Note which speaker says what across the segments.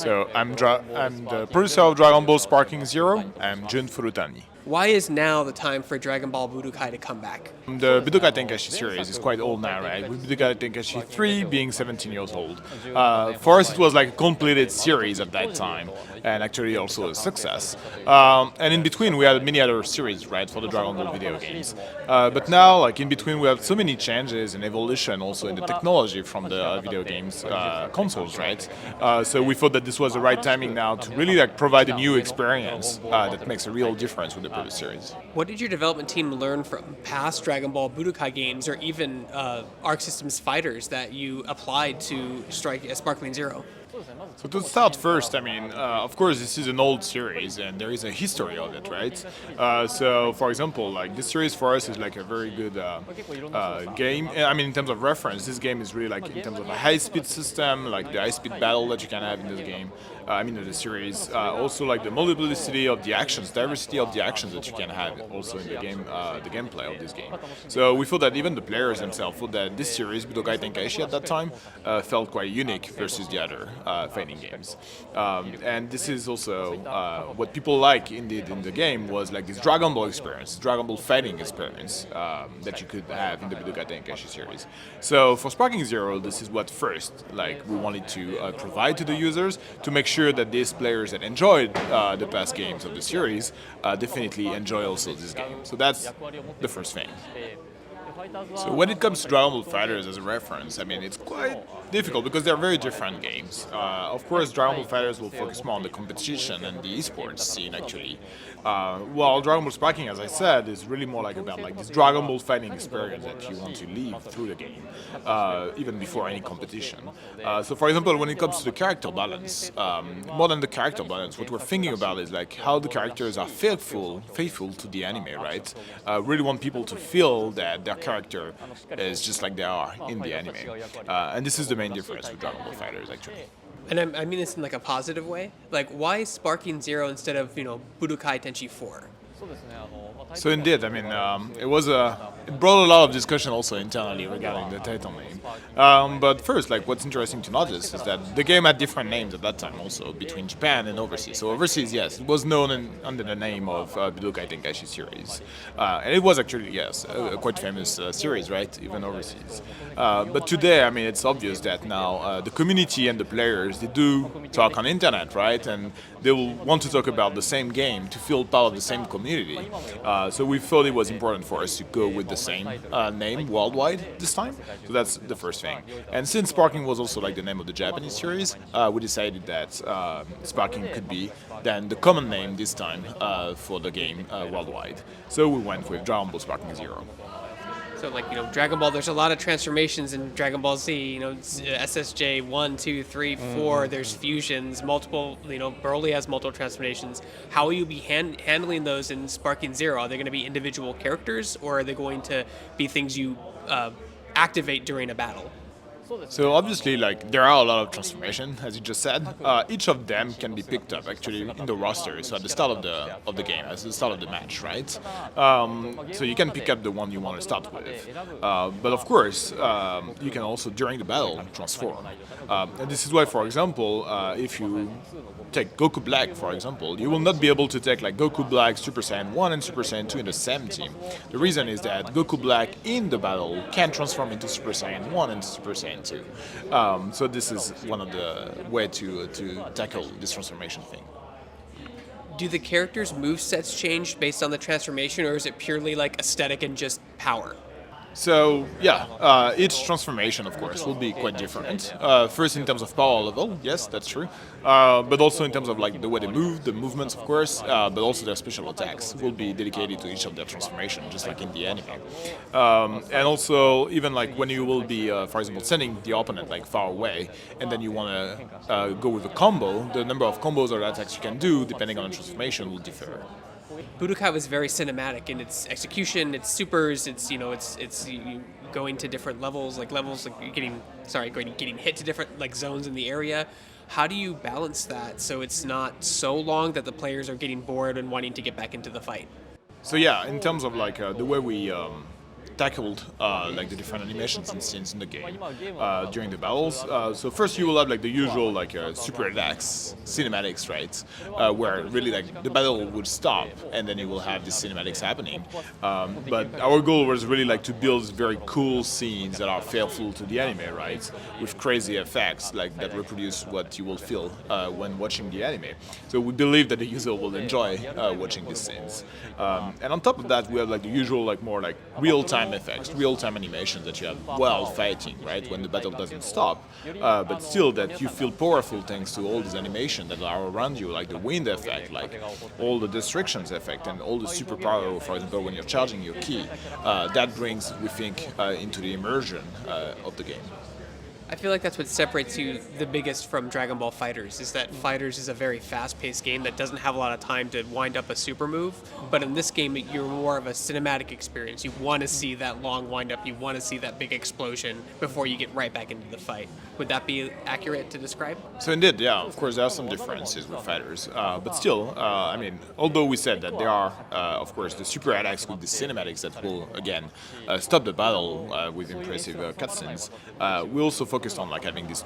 Speaker 1: I'm the producer of Dragon Ball Sparking Zero. I'm Jun Furutani.
Speaker 2: Why is now the time for Dragon Ball Budokai to come back?
Speaker 1: The Budokai Tenkaichi series is quite old now, right? With Budokai Tenkaichi 3 being 17 years old. For us, it was like a completed series at that time, and actually also a success. And in between, we had many other series, right, for the Dragon Ball video games. But now, like in between, we have so many changes and evolution also in the technology from the video games consoles, right? So we thought that this was the right timing now to really like provide a new experience that makes a real difference with the previous series.
Speaker 2: What did your development team learn from past Dragon Ball Budokai games or even Arc Systems fighters that you applied to Sparkling Zero?
Speaker 1: So to start first, I mean, of course, this is an old series, and there is a history of it, right? So, for example, like this series for us is like a very good game. I mean, in terms of reference, this game is really like in terms of a high-speed system, like the high-speed battle that you can have in this game. I mean, the series. Also, like the multiplicity of the actions, diversity of the actions that you can have also in the game, the gameplay of this game. So we thought that even the players themselves thought that this series, Budokai Tenkaichi at that time, felt quite unique versus the other fighting games. And this is also what people like indeed in the game was like this Dragon Ball experience, Dragon Ball fighting experience that you could have in the Budokai Tenkaichi series. So for Sparking Zero, this is what first like we wanted to provide to the users to make sure that these players that enjoyed the past games of the series definitely enjoy also this game. So that's the first thing. So when it comes to Dragon Ball Fighters as a reference, I mean, it's quite difficult because they're very different games. Of course, Dragon Ball Fighters will focus more on the competition and the esports scene, actually. While Dragon Ball Sparking, as I said, is really more like about like this Dragon Ball fighting experience that you want to live through the game, even before any competition. So, for example, when it comes to the character balance, more than the character balance, what we're thinking about is like how the characters are faithful to the anime, right? Really want people to feel that their character is just like they are in the anime. And this is the main difference with Dragon Ball Fighters, actually.
Speaker 2: And I mean this in like a positive way. Like, why Sparking Zero instead of Budokai Tenkaichi 4?
Speaker 1: So indeed, I mean, it brought a lot of discussion also internally regarding the title name. But first, like, what's interesting to notice is that the game had different names at that time also between Japan and overseas. So overseas, yes, it was known under the name of Budokai Tenkaichi series, and it was actually a quite famous series, right? Even overseas. But today, I mean, it's obvious that now the community and the players they do talk on internet, right? And they will want to talk about the same game to feel part of the same community. So we thought it was important for us to go with the same name worldwide this time. So that's the first thing. And since Sparking was also like the name of the Japanese series, we decided that Sparking could be then the common name this time for the game worldwide. So we went with Dragon Ball Sparking Zero.
Speaker 2: So like, Dragon Ball, there's a lot of transformations in Dragon Ball Z, it's SSJ 1, 2, 3, 4, there's fusions, multiple, Broly has multiple transformations. How will you be handling those in Sparking Zero? Are they going to be individual characters, or are they going to be things you activate during a battle?
Speaker 1: So obviously, like there are a lot of transformation, as you just said. Each of them can be picked up actually in the roster. So at the start of the game, at the start of the match, right? So you can pick up the one you want to start with. But of course, you can also during the battle transform. And this is why, for example, if you take Goku Black, for example, you will not be able to take like Goku Black, Super Saiyan 1 and Super Saiyan 2 in the same team. The reason is that Goku Black in the battle can transform into Super Saiyan 1 and Super Saiyan 2. So this is one of the way to tackle this transformation thing.
Speaker 2: Do the characters' movesets change based on the transformation, or is it purely like aesthetic and just power?
Speaker 1: So each transformation, of course, will be quite different. First, in terms of power level, yes, that's true. But also in terms of like the way they move, the movements, of course. But also their special attacks will be dedicated to each of their transformation, just like in the anime. And also, even like when you will be, for example, sending the opponent like far away, and then you want to go with a combo, the number of combos or attacks you can do, depending on the transformation, will differ.
Speaker 2: Budokai was very cinematic in its execution, its supers, it's you going to different levels like you're getting hit to different like zones in the area. How do you balance that so it's not so long that the players are getting bored and wanting to get back into the fight?
Speaker 1: So yeah, in terms of like the way we tackled like the different animations and scenes in the game during the battles. So first you will have like the usual like super attacks cinematics, right, where really like the battle would stop and then you will have these cinematics happening. But our goal was really like to build very cool scenes that are faithful to the anime, right, with crazy effects like that reproduce what you will feel when watching the anime. So we believe that the user will enjoy watching these scenes. And on top of that, we have like the usual like more like real-time effects, real-time animations that you have while fighting, right, when the battle doesn't stop, but still that you feel powerful thanks to all these animations that are around you, like the wind effect, like all the distractions effect, and all the superpower, for example, when you're charging your key. That brings, we think, into the immersion of the game.
Speaker 2: I feel like that's what separates you the biggest from Dragon Ball Fighters, is that Fighters is a very fast-paced game that doesn't have a lot of time to wind up a super move, but in this game you're more of a cinematic experience. You want to see that long wind-up, you want to see that big explosion before you get right back into the fight. Would that be accurate to describe?
Speaker 1: So indeed, yeah, of course there are some differences with Fighters, but still, I mean, although we said that there are, of course, the super attacks with the cinematics that will, again, stop the battle with impressive cutscenes, we also focused on like having these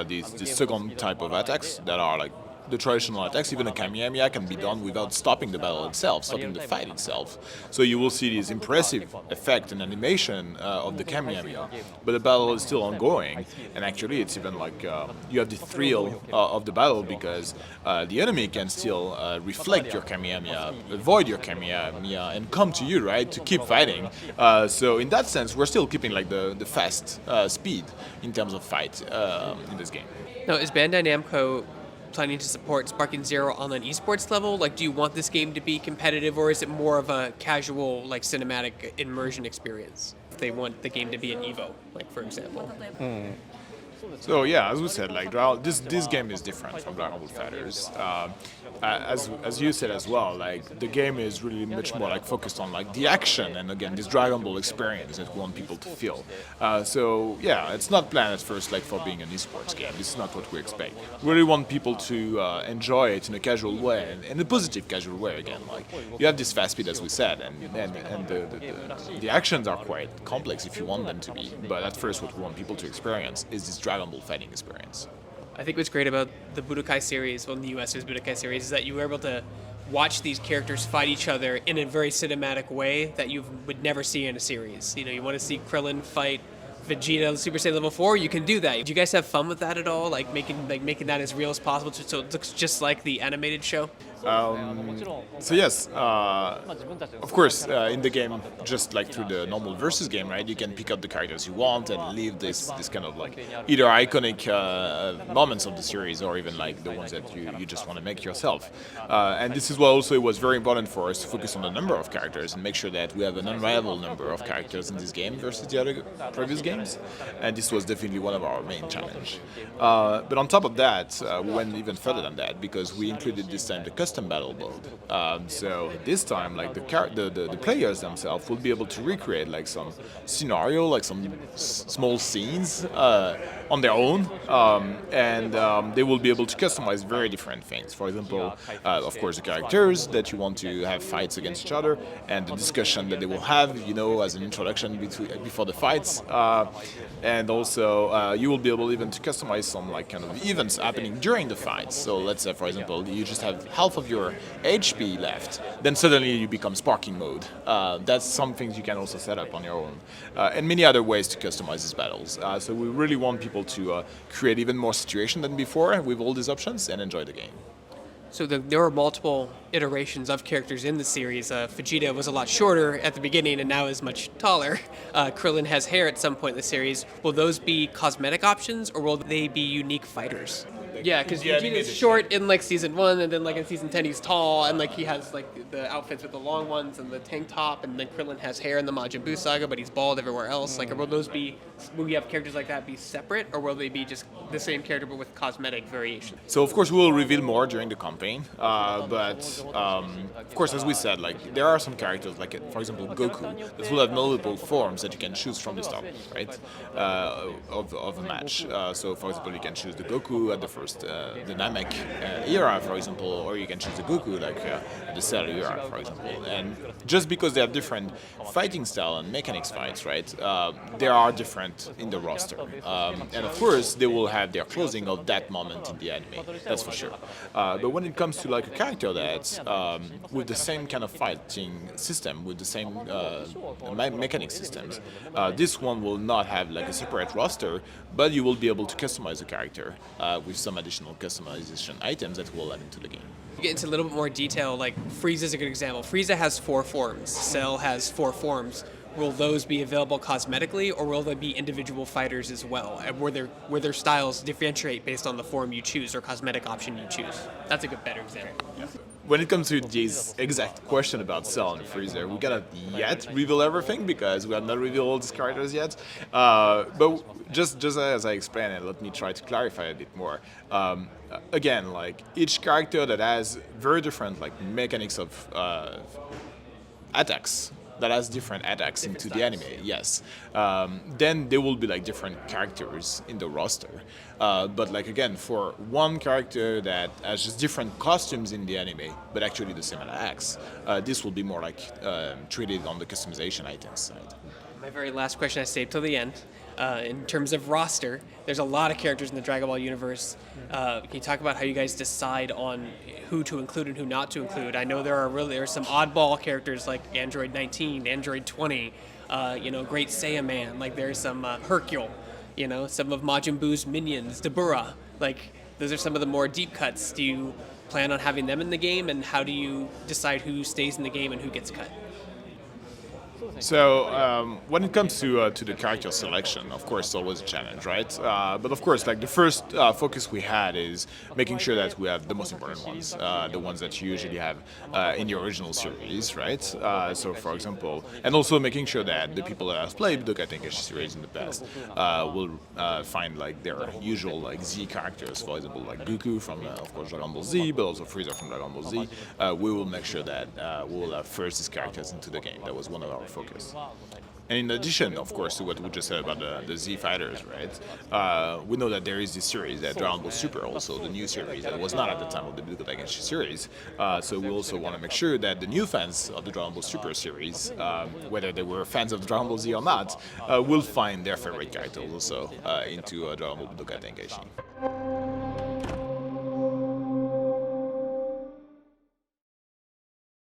Speaker 1: these second type of attacks that are like the traditional attacks. Even a Kamehameha can be done without stopping the battle itself, stopping the fight itself. So you will see this impressive effect and animation of the Kamehameha, but the battle is still ongoing, and actually it's even like you have the thrill of the battle because the enemy can still reflect your Kamehameha, avoid your Kamehameha, and come to you, right, to keep fighting. So in that sense, we're still keeping like the fast speed in terms of fight in this game.
Speaker 2: Now, is Bandai Namco planning to support Sparking Zero on an esports level? Like, do you want this game to be competitive, or is it more of a casual, like, cinematic immersion experience? If they want the game to be an Evo, like, for example.
Speaker 1: So yeah, as we said, like this game is different from Dragon Ball Fighters. As you said as well, like the game is really much more like focused on like the action and again this Dragon Ball experience that we want people to feel. So yeah, it's not planned at first like for being an esports game. This is not what we expect. We really want people to enjoy it in a casual way, and in a positive casual way. Again, like you have this fast speed as we said, and the actions are quite complex if you want them to be. But at first, what we want people to experience is this Dragon Ball fighting experience.
Speaker 2: I think what's great about the Budokai series, well, in the US there's Budokai series, is that you were able to watch these characters fight each other in a very cinematic way that you would never see in a series. You know, you want to see Krillin fight Vegeta Super Saiyan level 4, you can do that. Do you guys have fun with that at all? Like making that as real as possible so it looks just like the animated show?
Speaker 1: So yes, of course, in the game, just like through the normal versus game, right? You can pick up the characters you want and leave this kind of like either iconic moments of the series or even like the ones that you just want to make yourself. And this is why also it was very important for us to focus on the number of characters and make sure that we have an unrivaled number of characters in this game versus the other previous games. And this was definitely one of our main challenge. But on top of that, we went even further than that because we included this time the custom battle mode. So this time, like the players themselves will be able to recreate like some scenario, like some small scenes on their own, and they will be able to customize very different things. For example, of course, the characters that you want to have fights against each other, and the discussion that they will have, you know, as an introduction before the fights, and also you will be able even to customize some like kind of events happening during the fights. So let's say, for example, you just have half of your HP left, then suddenly you become sparking mode. That's some things you can also set up on your own, and many other ways to customize these battles. So we really want people to create even more situation than before with all these options and enjoy the game.
Speaker 2: So there were multiple iterations of characters in the series. Vegeta was a lot shorter at the beginning and now is much taller. Krillin has hair at some point in the series. Will those be cosmetic options or will they be unique fighters? Yeah, because Vegeta's short in like season 1, and then like in season 10 he's tall, and like he has like the outfits with the long ones and the tank top, and then Krillin has hair in the Majin Buu saga, but he's bald everywhere else. Like, will we have characters like that be separate, or will they be just the same character but with cosmetic variation?
Speaker 1: So of course we will reveal more during the campaign, but of course, as we said, like there are some characters, like for example Goku, that will have multiple forms that you can choose from the start, right, of a match. So for example, you can choose the Goku at the first course, the Namek era, for example, or you can choose the Goku, like the Cell era, for example. And just because they have different fighting style and mechanics fights, right, they are different in the roster. And of course, they will have their closing of that moment in the anime, that's for sure. But when it comes to like a character that's with the same kind of fighting system, with the same mechanic systems, this one will not have like a separate roster, but you will be able to customize the character with some additional customization items that will add into the game.
Speaker 2: Get into a little bit more detail, like Frieza is a good example. Frieza has 4 forms. Cell has 4 forms. Will those be available cosmetically, or will they be individual fighters as well? And where their styles differentiate based on the form you choose or cosmetic option you choose? That's a good, better example.
Speaker 1: Yeah. When it comes to this exact question about Cell and Freezer, we cannot yet reveal everything because we have not revealed all these characters yet. But just as I explained it, let me try to clarify a bit more. Again, like each character that has very different like mechanics of attacks, that has different attacks into the anime, yes. Then there will be like different characters in the roster. But like again, for one character that has just different costumes in the anime, but actually the same attacks, this will be more like treated on the customization items side.
Speaker 2: My very last question I saved till the end. In terms of roster, there's a lot of characters in the Dragon Ball universe. Can you talk about how you guys decide on who to include and who not to include? I know there are some oddball characters like Android 19, Android 20, Great Saiyan Man. Like there's some Hercule, some of Majin Buu's minions, Dabura. Like those are some of the more deep cuts. Do you plan on having them in the game, and how do you decide who stays in the game and who gets cut?
Speaker 1: So when it comes to the character selection, of course, it's always a challenge, right? But of course, like the first focus we had is making sure that we have the most important ones, the ones that you usually have in the original series, right? So, for example, and also making sure that the people that have played Budokai Tenkaichi series in the past will find like their usual like Z characters, for example, like Goku from, of course, Dragon Ball Z, but also Frieza from Dragon Ball Z. We will make sure that we will have first these characters into the game. That was one of our focus. And in addition, of course, to what we just said about the Z fighters, right? We know that there is this series, that Dragon Ball Super, also the new series that was not at the time of the Budokai Tenkaichi series. So we also want to make sure that the new fans of the Dragon Ball Super series, whether they were fans of Dragon Ball Z or not, will find their favorite characters also into Dragon Ball Budokai Tenkaichi.